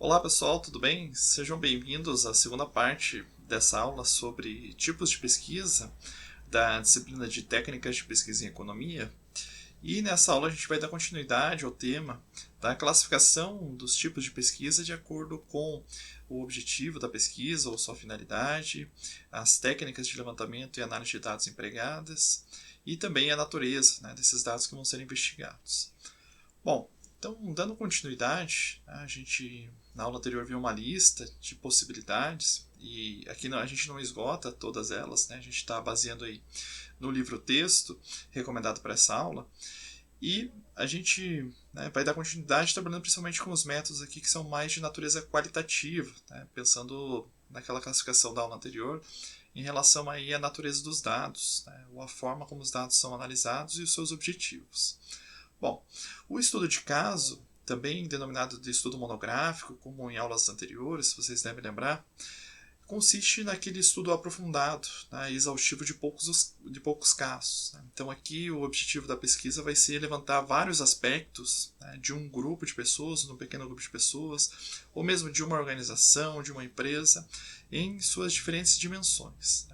Olá pessoal, tudo bem? Sejam bem-vindos à segunda parte dessa aula sobre tipos de pesquisa da disciplina de Técnicas de Pesquisa em Economia. E nessa aula a gente vai dar continuidade ao tema da classificação dos tipos de pesquisa de acordo com o objetivo da pesquisa ou sua finalidade, as técnicas de levantamento e análise de dados empregadas e também a natureza, desses dados que vão ser investigados. Bom, então, dando continuidade, a gente na aula anterior viu uma lista de possibilidades e aqui a gente não esgota todas elas, a gente está baseando aí no livro texto recomendado para essa aula e a gente vai dar continuidade trabalhando principalmente com os métodos aqui que são mais de natureza qualitativa, pensando naquela classificação da aula anterior em relação aí à natureza dos dados, ou a forma como os dados são analisados e os seus objetivos. Bom, o estudo de caso, também denominado de estudo monográfico, como em aulas anteriores, se vocês devem lembrar, consiste naquele estudo aprofundado, exaustivo de poucos casos. Então aqui o objetivo da pesquisa vai ser levantar vários aspectos de um grupo de pessoas, de um pequeno grupo de pessoas, ou mesmo de uma organização, de uma empresa, em suas diferentes dimensões.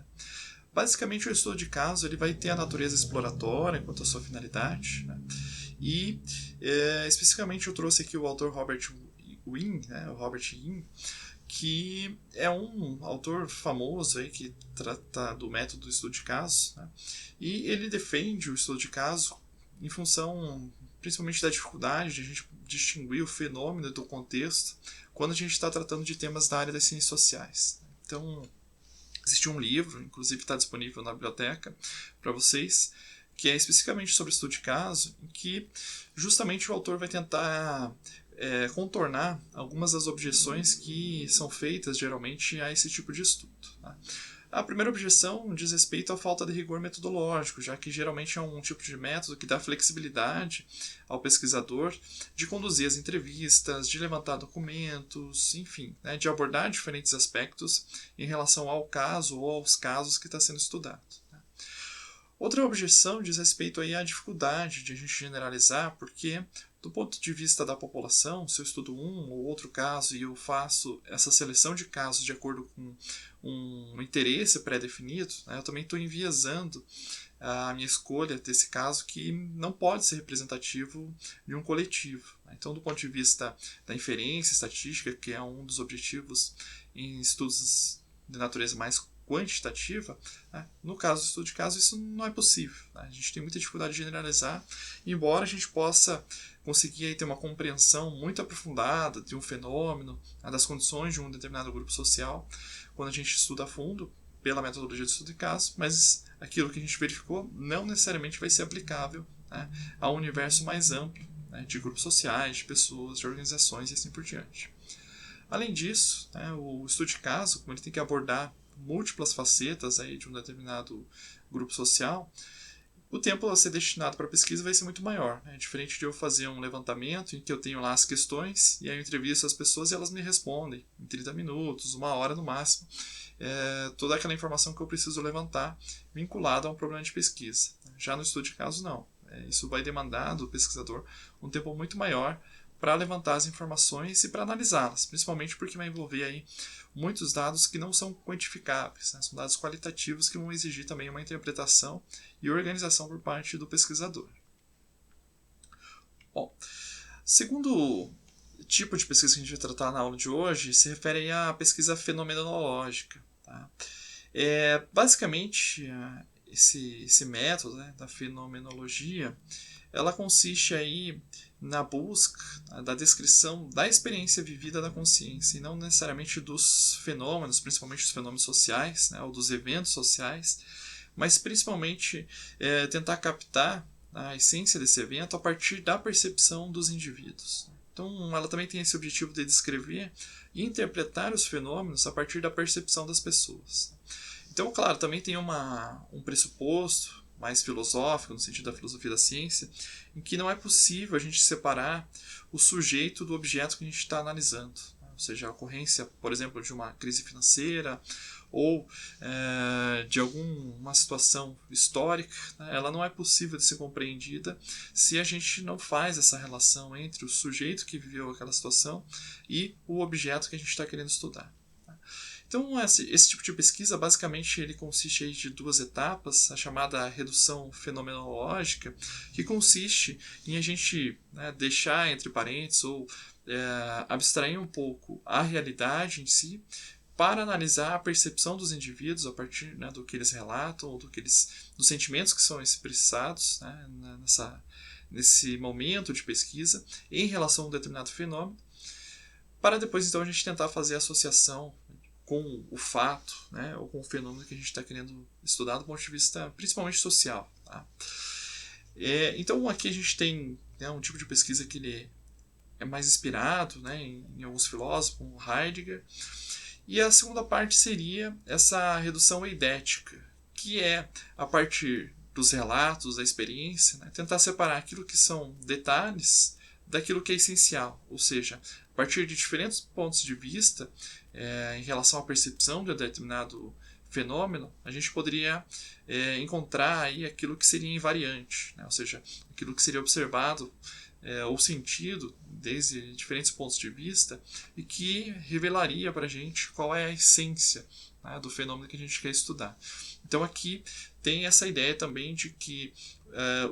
Basicamente o estudo de caso ele vai ter a natureza exploratória quanto à sua finalidade, e especificamente eu trouxe aqui o autor Robert Wynne, o Robert Wynne, que é um autor famoso aí que trata do método do estudo de caso, e ele defende o estudo de caso em função principalmente da dificuldade de a gente distinguir o fenômeno do contexto quando a gente está tratando de temas da área das ciências sociais. Então, existe um livro, inclusive está disponível na biblioteca para vocês, que é especificamente sobre estudo de caso, em que justamente o autor vai tentar contornar algumas das objeções que são feitas geralmente a esse tipo de estudo. A primeira objeção diz respeito à falta de rigor metodológico, já que geralmente é um tipo de método que dá flexibilidade ao pesquisador de conduzir as entrevistas, de levantar documentos, enfim, de abordar diferentes aspectos em relação ao caso ou aos casos que está sendo estudado. Outra objeção diz respeito aí à dificuldade de a gente generalizar, porque do ponto de vista da população, se eu estudo um ou outro caso e eu faço essa seleção de casos de acordo com um interesse pré-definido, eu também estou enviesando a minha escolha desse caso que não pode ser representativo de um coletivo. Então, do ponto de vista da inferência estatística, que é um dos objetivos em estudos de natureza mais quantitativa, no caso do estudo de caso isso não é possível. A gente tem muita dificuldade de generalizar, embora a gente possa conseguir aí ter uma compreensão muito aprofundada de um fenômeno, das condições de um determinado grupo social, quando a gente estuda a fundo pela metodologia de estudo de caso, mas aquilo que a gente verificou não necessariamente vai ser aplicável ao universo mais amplo de grupos sociais, de pessoas, de organizações e assim por diante. Além disso, o estudo de caso, como ele tem que abordar múltiplas facetas aí de um determinado grupo social, o tempo a ser destinado para a pesquisa vai ser muito maior. Diferente de eu fazer um levantamento em que eu tenho lá as questões e aí eu entrevisto as pessoas e elas me respondem em 30 minutos, uma hora no máximo, toda aquela informação que eu preciso levantar vinculada a um problema de pesquisa. Já no estudo de caso, não. Isso vai demandar do pesquisador um tempo muito maior para levantar as informações e para analisá-las, principalmente porque vai envolver aí muitos dados que não são quantificáveis, são dados qualitativos que vão exigir também uma interpretação e organização por parte do pesquisador. Bom, segundo tipo de pesquisa que a gente vai tratar na aula de hoje se refere à pesquisa fenomenológica. Basicamente, esse método da fenomenologia, ela consiste aí na busca da descrição da experiência vivida da consciência e não necessariamente dos fenômenos, principalmente os fenômenos sociais, ou dos eventos sociais, mas principalmente tentar captar a essência desse evento a partir da percepção dos indivíduos. Então, ela também tem esse objetivo de descrever e interpretar os fenômenos a partir da percepção das pessoas. Então, claro, também tem um pressuposto mais filosófico, no sentido da filosofia da ciência, em que não é possível a gente separar o sujeito do objeto que a gente está analisando. O ou seja, a ocorrência, por exemplo, de uma crise financeira ou de alguma situação histórica, né, ela não é possível de ser compreendida se a gente não faz essa relação entre o sujeito que viveu aquela situação e o objeto que a gente está querendo estudar. Então, esse tipo de pesquisa, basicamente, ele consiste aí de duas etapas, a chamada redução fenomenológica, que consiste em a gente, né, deixar entre parênteses ou abstrair um pouco a realidade em si, para analisar a percepção dos indivíduos a partir, né, do que eles relatam, ou dos sentimentos que são expressados, né, nesse momento de pesquisa em relação a um determinado fenômeno, para depois então a gente tentar fazer a associação com o fato, né, ou com o fenômeno que a gente está querendo estudar do ponto de vista principalmente social. Tá? Então aqui a gente tem, né, um tipo de pesquisa que ele é mais inspirado, né, em alguns filósofos, como Heidegger, e a segunda parte seria essa redução eidética, que é, a partir dos relatos, da experiência, né, tentar separar aquilo que são detalhes daquilo que é essencial, ou seja, a partir de diferentes pontos de vista em relação à percepção de um determinado fenômeno, a gente poderia encontrar aí aquilo que seria invariante, né, ou seja, aquilo que seria observado ou sentido desde diferentes pontos de vista e que revelaria para a gente qual é a essência, né, do fenômeno que a gente quer estudar. Então aqui tem essa ideia também de que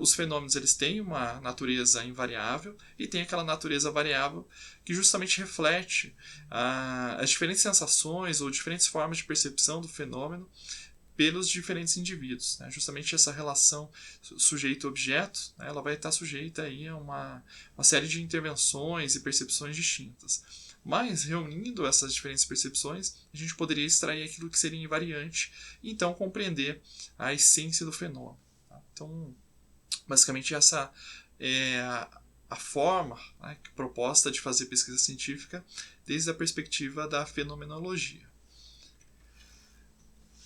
os fenômenos eles têm uma natureza invariável e tem aquela natureza variável que justamente reflete as diferentes sensações ou diferentes formas de percepção do fenômeno pelos diferentes indivíduos. Né? Justamente essa relação sujeito-objeto, né, ela vai estar sujeita aí a uma série de intervenções e percepções distintas. Mas, reunindo essas diferentes percepções, a gente poderia extrair aquilo que seria invariante e então compreender a essência do fenômeno. Tá? Então, basicamente, essa é a forma, né, proposta de fazer pesquisa científica desde a perspectiva da fenomenologia.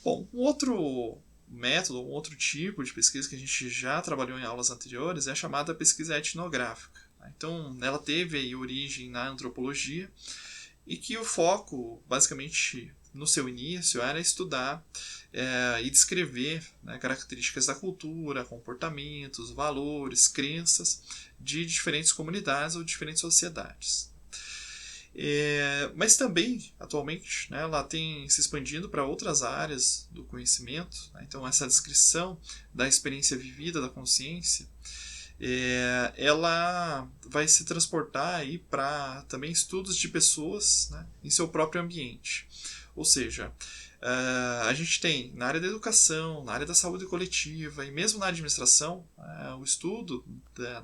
Bom, um outro método, um outro tipo de pesquisa que a gente já trabalhou em aulas anteriores é a chamada pesquisa etnográfica. Então, ela teve aí origem na antropologia e que o foco, basicamente, no seu início, era estudar e descrever, né, características da cultura, comportamentos, valores, crenças de diferentes comunidades ou diferentes sociedades. Mas também, atualmente, né, ela tem se expandido para outras áreas do conhecimento. Né? Então, essa descrição da experiência vivida, da consciência, ela vai se transportar para também estudos de pessoas, né, em seu próprio ambiente. Ou seja, a gente tem na área da educação, na área da saúde coletiva e mesmo na administração o estudo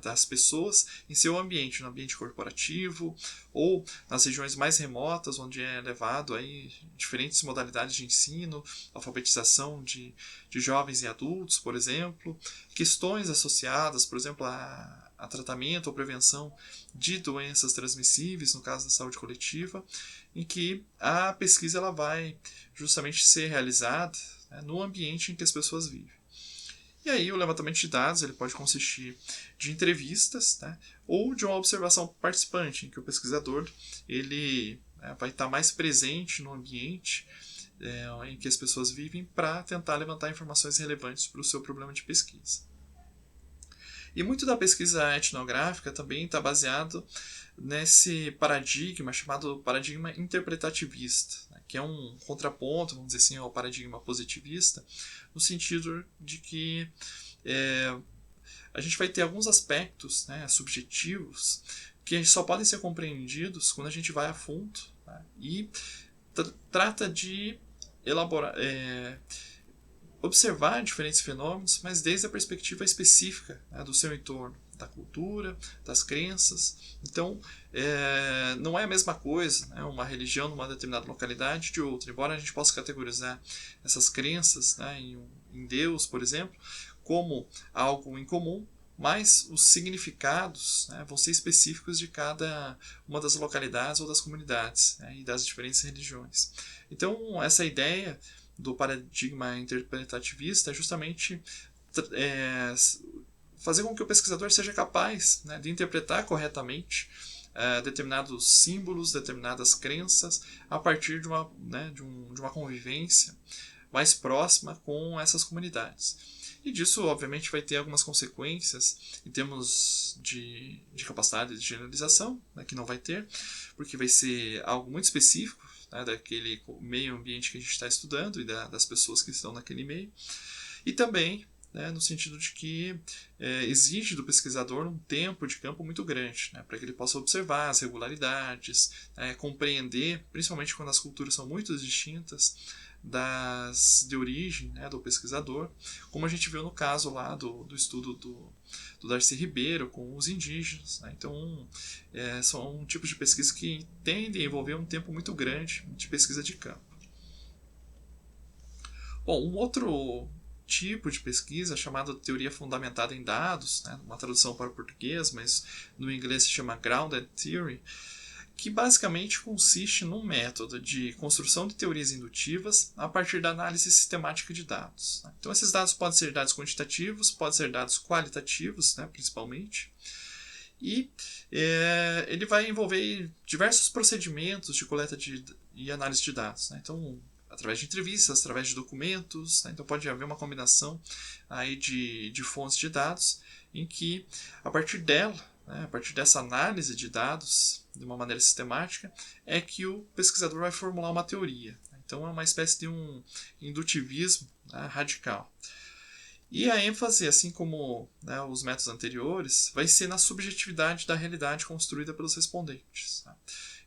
das pessoas em seu ambiente, no ambiente corporativo ou nas regiões mais remotas, onde é levado aí diferentes modalidades de ensino, alfabetização de jovens e adultos, por exemplo, questões associadas, por exemplo, a tratamento ou prevenção de doenças transmissíveis, no caso da saúde coletiva, em que a pesquisa ela vai justamente ser realizada, né, no ambiente em que as pessoas vivem. E aí o levantamento de dados ele pode consistir de entrevistas, né, ou de uma observação participante, em que o pesquisador ele vai estar mais presente no ambiente em que as pessoas vivem para tentar levantar informações relevantes para o seu problema de pesquisa. E muito da pesquisa etnográfica também está baseado nesse paradigma chamado paradigma interpretativista, né, que é um contraponto, vamos dizer assim, ao paradigma positivista, no sentido de que a gente vai ter alguns aspectos, né, subjetivos que só podem ser compreendidos quando a gente vai a fundo, né, e trata de elaborar, observar diferentes fenômenos, mas desde a perspectiva específica, né, do seu entorno, da cultura, das crenças. Então, não é a mesma coisa, né, uma religião numa determinada localidade de outra. Embora a gente possa categorizar essas crenças, né, em Deus, por exemplo, como algo incomum, mas os significados, né, vão ser específicos de cada uma das localidades ou das comunidades, né, e das diferentes religiões. Então, essa ideia do paradigma interpretativista é justamente fazer com que o pesquisador seja capaz, né, de interpretar corretamente determinados símbolos, determinadas crenças, a partir de uma, né, de uma convivência mais próxima com essas comunidades. E disso, obviamente, vai ter algumas consequências em termos de capacidade de generalização, né, que não vai ter, porque vai ser algo muito específico, né, daquele meio ambiente que a gente está estudando e das pessoas que estão naquele meio. E também, né, no sentido de que exige do pesquisador um tempo de campo muito grande, né, para que ele possa observar as regularidades, compreender, principalmente quando as culturas são muito distintas, de origem, né, do pesquisador, como a gente viu no caso lá do estudo do Darcy Ribeiro com os indígenas. Né? Então, são tipos de pesquisa que tendem a envolver um tempo muito grande de pesquisa de campo. Bom, um outro tipo de pesquisa chamada teoria fundamentada em dados, né, uma tradução para o português, mas no inglês se chama Grounded Theory, que basicamente consiste num método de construção de teorias indutivas a partir da análise sistemática de dados. Então, esses dados podem ser dados quantitativos, podem ser dados qualitativos, né, principalmente, e ele vai envolver diversos procedimentos de coleta e análise de dados. Né? Então, através de entrevistas, através de documentos, né? Então pode haver uma combinação aí de fontes de dados em que, a partir dela, né, a partir dessa análise de dados de uma maneira sistemática, é que o pesquisador vai formular uma teoria. Então é uma espécie de um indutivismo, né, radical. E a ênfase, assim como, né, os métodos anteriores, vai ser na subjetividade da realidade construída pelos respondentes. Tá?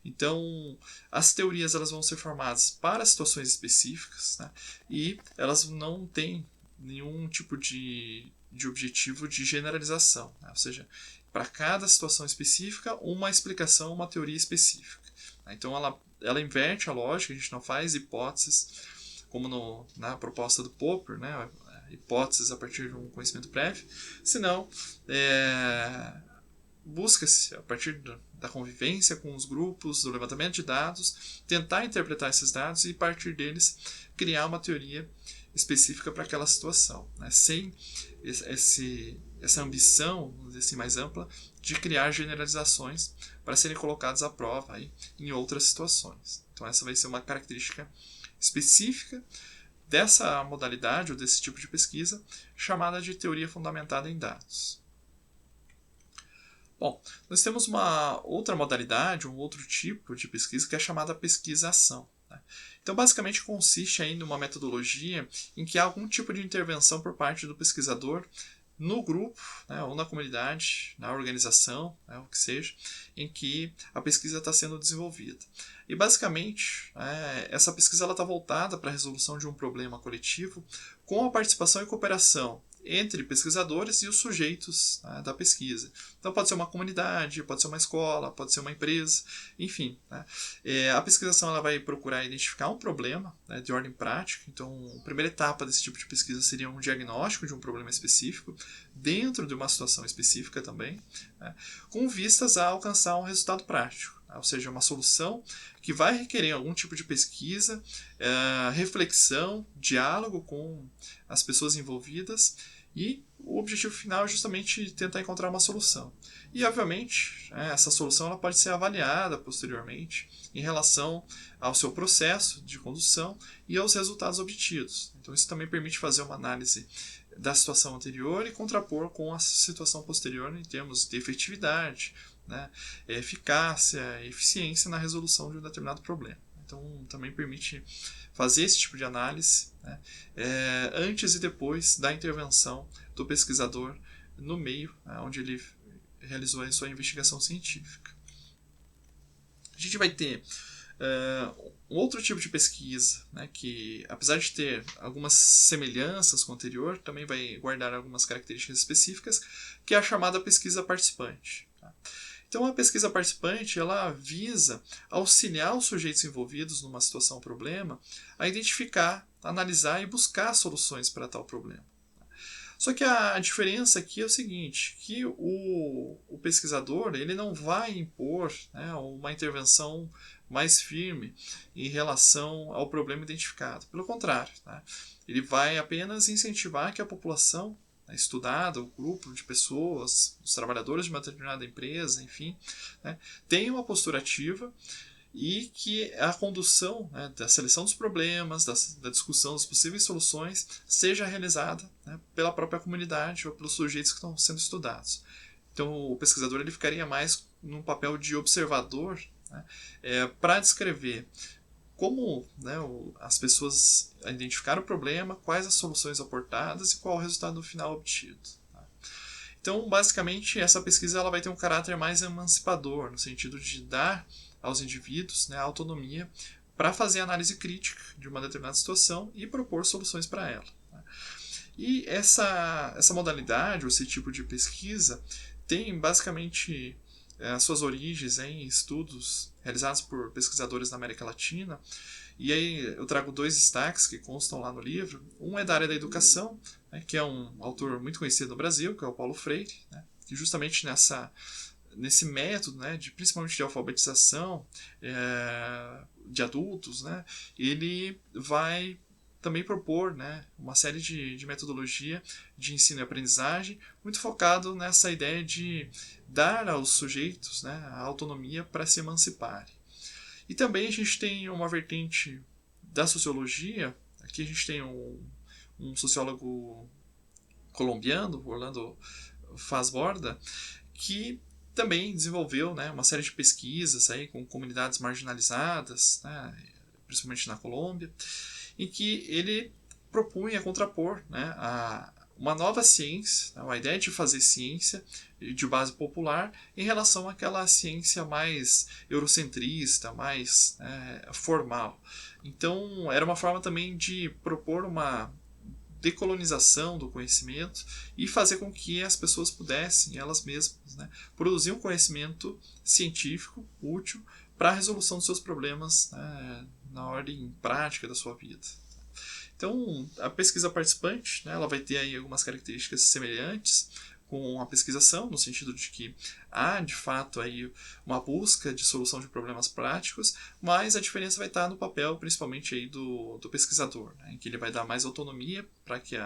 Então, as teorias elas vão ser formadas para situações específicas, né, e elas não têm nenhum tipo de objetivo de generalização. Né? Ou seja, para cada situação específica, uma explicação, uma teoria específica. Então, ela inverte a lógica, a gente não faz hipóteses, como na proposta do Popper, né? Hipóteses a partir de um conhecimento prévio, senão busca-se, a partir da convivência com os grupos, do levantamento de dados, tentar interpretar esses dados e, a partir deles, criar uma teoria específica para aquela situação, né? Sem essa ambição, vamos dizer assim, mais ampla, de criar generalizações para serem colocadas à prova aí, em outras situações. Então essa vai ser uma característica específica dessa modalidade ou desse tipo de pesquisa, chamada de teoria fundamentada em dados. Bom, nós temos uma outra modalidade, um outro tipo de pesquisa que é chamada pesquisa-ação. Né? Então, basicamente, consiste aí numa metodologia em que há algum tipo de intervenção por parte do pesquisador no grupo, né, ou na comunidade, na organização, né, o que seja, em que a pesquisa está sendo desenvolvida. E, basicamente, essa pesquisa está voltada para a resolução de um problema coletivo com a participação e cooperação entre pesquisadores e os sujeitos, né, da pesquisa. Então pode ser uma comunidade, pode ser uma escola, pode ser uma empresa, enfim. Né. A pesquisação ela vai procurar identificar um problema, né, de ordem prática. Então a primeira etapa desse tipo de pesquisa seria um diagnóstico de um problema específico, dentro de uma situação específica também, né, com vistas a alcançar um resultado prático. Ou seja, uma solução que vai requerer algum tipo de pesquisa, reflexão, diálogo com as pessoas envolvidas, e o objetivo final é justamente tentar encontrar uma solução. E, obviamente, essa solução ela pode ser avaliada posteriormente em relação ao seu processo de condução e aos resultados obtidos. Então, isso também permite fazer uma análise da situação anterior e contrapor com a situação posterior em termos de efetividade, né, eficácia e eficiência na resolução de um determinado problema. Então, também permite fazer esse tipo de análise, né, antes e depois da intervenção do pesquisador no meio, né, onde ele realizou a sua investigação científica. A gente vai ter um outro tipo de pesquisa, né, que, apesar de ter algumas semelhanças com o anterior, também vai guardar algumas características específicas, que é a chamada pesquisa participante. Tá? Então, a pesquisa participante ela visa auxiliar os sujeitos envolvidos numa situação ou problema a identificar, analisar e buscar soluções para tal problema. Só que a diferença aqui é o seguinte, que o pesquisador ele não vai impor, né, uma intervenção mais firme em relação ao problema identificado. Pelo contrário, né, ele vai apenas incentivar que a população, estudada, o grupo de pessoas, os trabalhadores de uma determinada empresa, enfim, né, tem uma postura ativa e que a condução, né, da seleção dos problemas, da discussão das possíveis soluções, seja realizada, né, pela própria comunidade ou pelos sujeitos que estão sendo estudados. Então, o pesquisador ele ficaria mais num papel de observador, né, para descrever como, né, as pessoas identificaram o problema, quais as soluções aportadas e qual o resultado final obtido. Tá? Então, basicamente, essa pesquisa ela vai ter um caráter mais emancipador, no sentido de dar aos indivíduos, né, a autonomia para fazer análise crítica de uma determinada situação e propor soluções para ela. Tá? E essa modalidade, ou esse tipo de pesquisa, tem basicamente as suas origens em estudos realizados por pesquisadores na América Latina. E aí eu trago 2 destaques que constam lá no livro. Um é da área da educação, né, que é um autor muito conhecido no Brasil, que é o Paulo Freire, né, que justamente nesse método, né, principalmente de alfabetização de adultos, né, ele vai também propor, né, uma série de metodologia de ensino e aprendizagem muito focado nessa ideia de dar aos sujeitos, né, a autonomia para se emanciparem. E também a gente tem uma vertente da sociologia. Aqui a gente tem um sociólogo colombiano, Orlando Fassborda, que também desenvolveu, né, uma série de pesquisas aí com comunidades marginalizadas, né, principalmente na Colômbia, em que ele propunha contrapor, né, uma nova ciência, a ideia de fazer ciência de base popular em relação àquela ciência mais eurocentrista, mais formal. Então, era uma forma também de propor uma decolonização do conhecimento e fazer com que as pessoas pudessem, elas mesmas, né, produzir um conhecimento científico útil para a resolução dos seus problemas, né, na ordem prática da sua vida. Então, a pesquisa participante, né, ela vai ter aí algumas características semelhantes com a pesquisação, no sentido de que há, de fato, aí uma busca de solução de problemas práticos, mas a diferença vai estar no papel, principalmente, aí do pesquisador, né, em que ele vai dar mais autonomia para que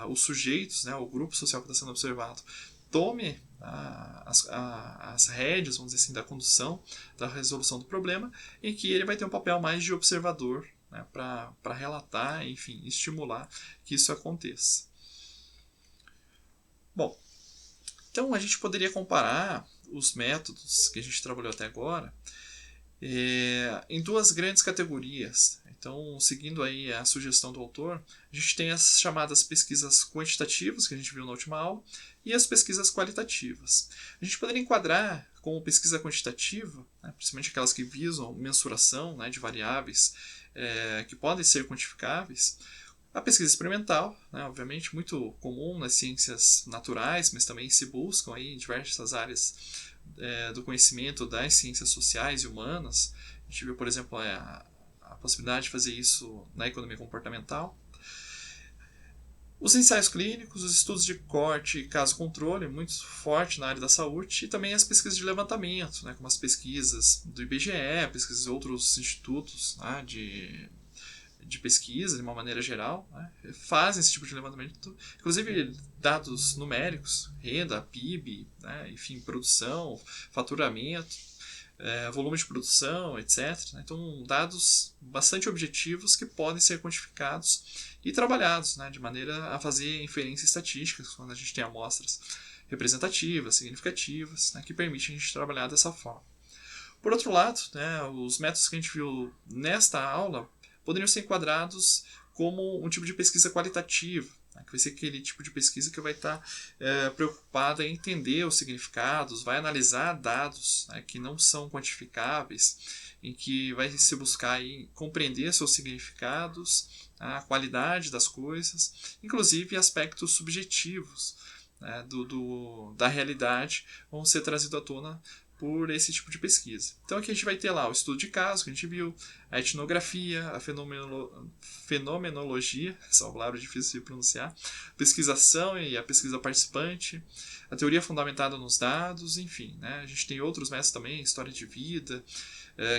os sujeitos, né, o grupo social que está sendo observado, tome as rédeas, vamos dizer assim, da condução, da resolução do problema, em que ele vai ter um papel mais de observador, né, para relatar, enfim, estimular que isso aconteça. Bom, então a gente poderia comparar os métodos que a gente trabalhou até agora em 2 grandes categorias. Então, seguindo aí a sugestão do autor, a gente tem as chamadas pesquisas quantitativas, que a gente viu na última aula, e as pesquisas qualitativas. A gente poderia enquadrar como pesquisa quantitativa, né, principalmente aquelas que visam mensuração, né, de variáveis que podem ser quantificáveis, a pesquisa experimental, né, obviamente, muito comum nas ciências naturais, mas também se buscam aí em diversas áreas do conhecimento das ciências sociais e humanas. A gente viu, por exemplo, a possibilidade de fazer isso na economia comportamental. Os ensaios clínicos, os estudos de corte e caso-controle, muito forte na área da saúde, e também as pesquisas de levantamento, né, como as pesquisas do IBGE, pesquisas de outros institutos, né, de pesquisa, de uma maneira geral, né, fazem esse tipo de levantamento, inclusive dados numéricos, renda, PIB, né, enfim, produção, faturamento, volume de produção, etc. Né, então, dados bastante objetivos que podem ser quantificados e trabalhados, né, de maneira a fazer inferências estatísticas, quando a gente tem amostras representativas, significativas, né, que permitem a gente trabalhar dessa forma. Por outro lado, né, os métodos que a gente viu nesta aula poderiam ser enquadrados como um tipo de pesquisa qualitativa, né, que vai ser aquele tipo de pesquisa que vai estar preocupada em entender os significados, vai analisar dados, né, que não são quantificáveis, em que vai se buscar aí compreender seus significados, a qualidade das coisas, inclusive aspectos subjetivos, né, da realidade vão ser trazidos à tona por esse tipo de pesquisa. Então aqui a gente vai ter lá o estudo de caso, que a gente viu, a etnografia, a fenomenologia, essa palavra é difícil de pronunciar, pesquisação e a pesquisa participante, a teoria fundamentada nos dados, enfim, né? A gente tem outros métodos também, história de vida,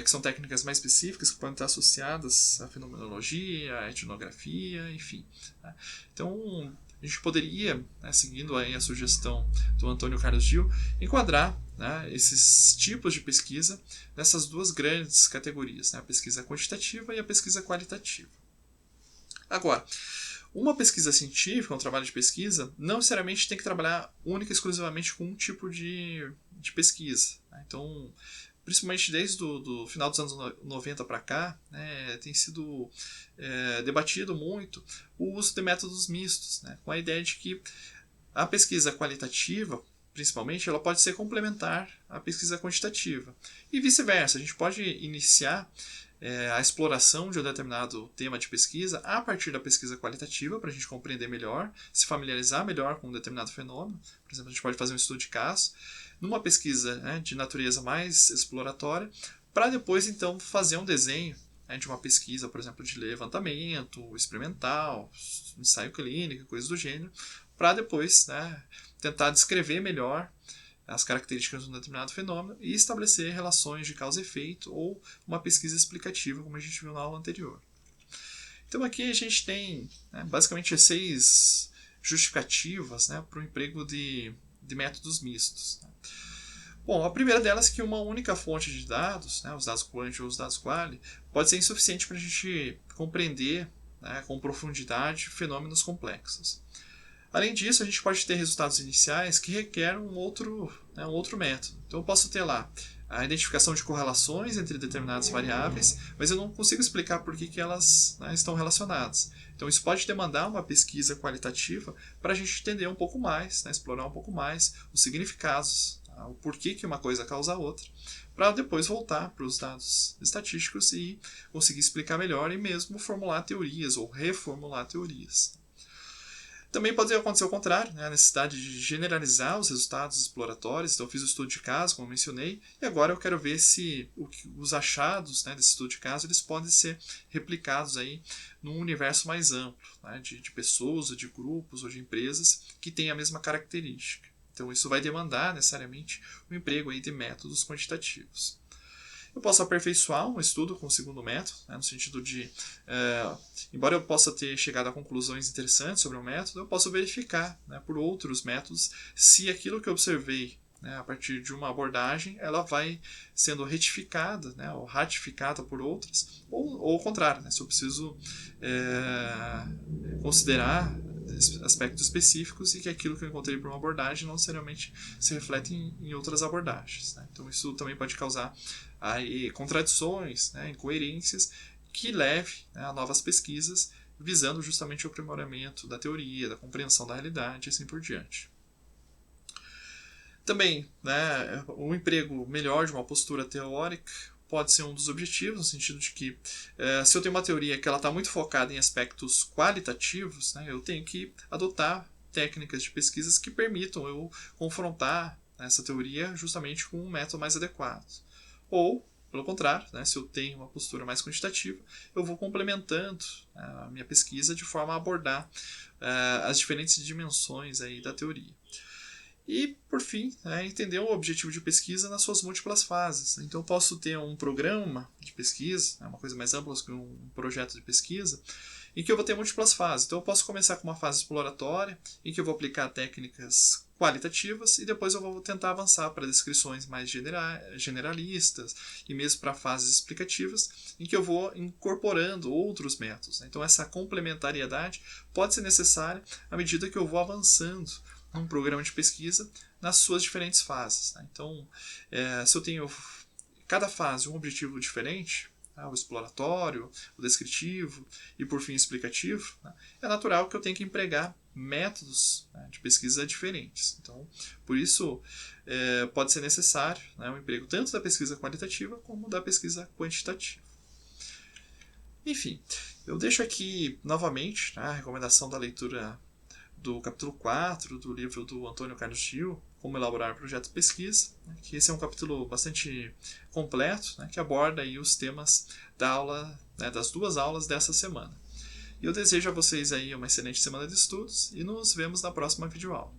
que são técnicas mais específicas que podem estar associadas à fenomenologia, à etnografia, enfim. Né? Então, a gente poderia, né, seguindo aí a sugestão do Antônio Carlos Gil, enquadrar, né, esses tipos de pesquisa nessas duas grandes categorias, né, a pesquisa quantitativa e a pesquisa qualitativa. Agora, uma pesquisa científica, um trabalho de pesquisa, não necessariamente tem que trabalhar única e exclusivamente com um tipo de pesquisa. Né? Então, principalmente desde do final dos anos 90 para cá, né, tem sido debatido muito o uso de métodos mistos, né, com a ideia de que a pesquisa qualitativa, principalmente, ela pode ser complementar à pesquisa quantitativa. E vice-versa, a gente pode iniciar a exploração de um determinado tema de pesquisa a partir da pesquisa qualitativa, para a gente compreender melhor, se familiarizar melhor com um determinado fenômeno. Por exemplo, a gente pode fazer um estudo de caso, numa pesquisa, né, de natureza mais exploratória, para depois, então, fazer um desenho, né, de uma pesquisa, por exemplo, de levantamento experimental, ensaio clínico, coisas do gênero, para depois, né, tentar descrever melhor as características de um determinado fenômeno e estabelecer relações de causa e efeito ou uma pesquisa explicativa, como a gente viu na aula anterior. Então aqui a gente tem, né, basicamente 6 justificativas, né, para o emprego de métodos mistos. Né. Bom, a primeira delas é que uma única fonte de dados, né, os dados quant ou os dados quali, pode ser insuficiente para a gente compreender, né, com profundidade fenômenos complexos. Além disso, a gente pode ter resultados iniciais que requerem um outro método. Então eu posso ter lá a identificação de correlações entre determinadas variáveis, mas eu não consigo explicar por que elas, né, estão relacionadas. Então isso pode demandar uma pesquisa qualitativa para a gente entender um pouco mais, né, explorar um pouco mais os significados, tá, o porquê que uma coisa causa a outra, para depois voltar para os dados estatísticos e conseguir explicar melhor e mesmo formular teorias ou reformular teorias. Também pode acontecer o contrário, né? A necessidade de generalizar os resultados exploratórios. Então eu fiz o estudo de caso, como eu mencionei, e agora eu quero ver se os achados, né, desse estudo de caso eles podem ser replicados aí num universo mais amplo, né, de pessoas, ou de grupos ou de empresas que têm a mesma característica. Então isso vai demandar necessariamente o emprego aí de métodos quantitativos. Eu posso aperfeiçoar um estudo com o segundo método, né, no sentido de, embora eu possa ter chegado a conclusões interessantes sobre um método, eu posso verificar, né, por outros métodos se aquilo que eu observei, né, a partir de uma abordagem, ela vai sendo retificada, né, ou ratificada por outras, ou ao contrário, né, se eu preciso considerar aspectos específicos e que aquilo que eu encontrei por uma abordagem não necessariamente se reflete em outras abordagens. Né? Então isso também pode causar aí contradições, né, incoerências que leve, né, a novas pesquisas visando justamente o aprimoramento da teoria, da compreensão da realidade e assim por diante. Também, né, o emprego melhor de uma postura teórica pode ser um dos objetivos, no sentido de que se eu tenho uma teoria que ela está muito focada em aspectos qualitativos, né, eu tenho que adotar técnicas de pesquisas que permitam eu confrontar essa teoria justamente com um método mais adequado. Ou, pelo contrário, né, se eu tenho uma postura mais quantitativa, eu vou complementando a minha pesquisa de forma a abordar as diferentes dimensões aí da teoria. E, por fim, entender o objetivo de pesquisa nas suas múltiplas fases. Então, eu posso ter um programa de pesquisa, uma coisa mais ampla que um projeto de pesquisa, em que eu vou ter múltiplas fases. Então, eu posso começar com uma fase exploratória, em que eu vou aplicar técnicas qualitativas, e depois eu vou tentar avançar para descrições mais generalistas, e mesmo para fases explicativas, em que eu vou incorporando outros métodos. Então, essa complementariedade pode ser necessária à medida que eu vou avançando um programa de pesquisa nas suas diferentes fases. Né? Então, se eu tenho cada fase um objetivo diferente, né, o exploratório, o descritivo e, por fim, o explicativo, né, é natural que eu tenha que empregar métodos, né, de pesquisa diferentes. Então, por isso, pode ser necessário, né, o emprego tanto da pesquisa qualitativa como da pesquisa quantitativa. Enfim, eu deixo aqui novamente, né, a recomendação da leitura do capítulo 4 do livro do Antônio Carlos Gil, Como Elaborar Projetos de Pesquisa, né, que esse é um capítulo bastante completo, né, que aborda aí os temas da aula, né, das 2 aulas dessa semana. E eu desejo a vocês aí uma excelente semana de estudos e nos vemos na próxima videoaula.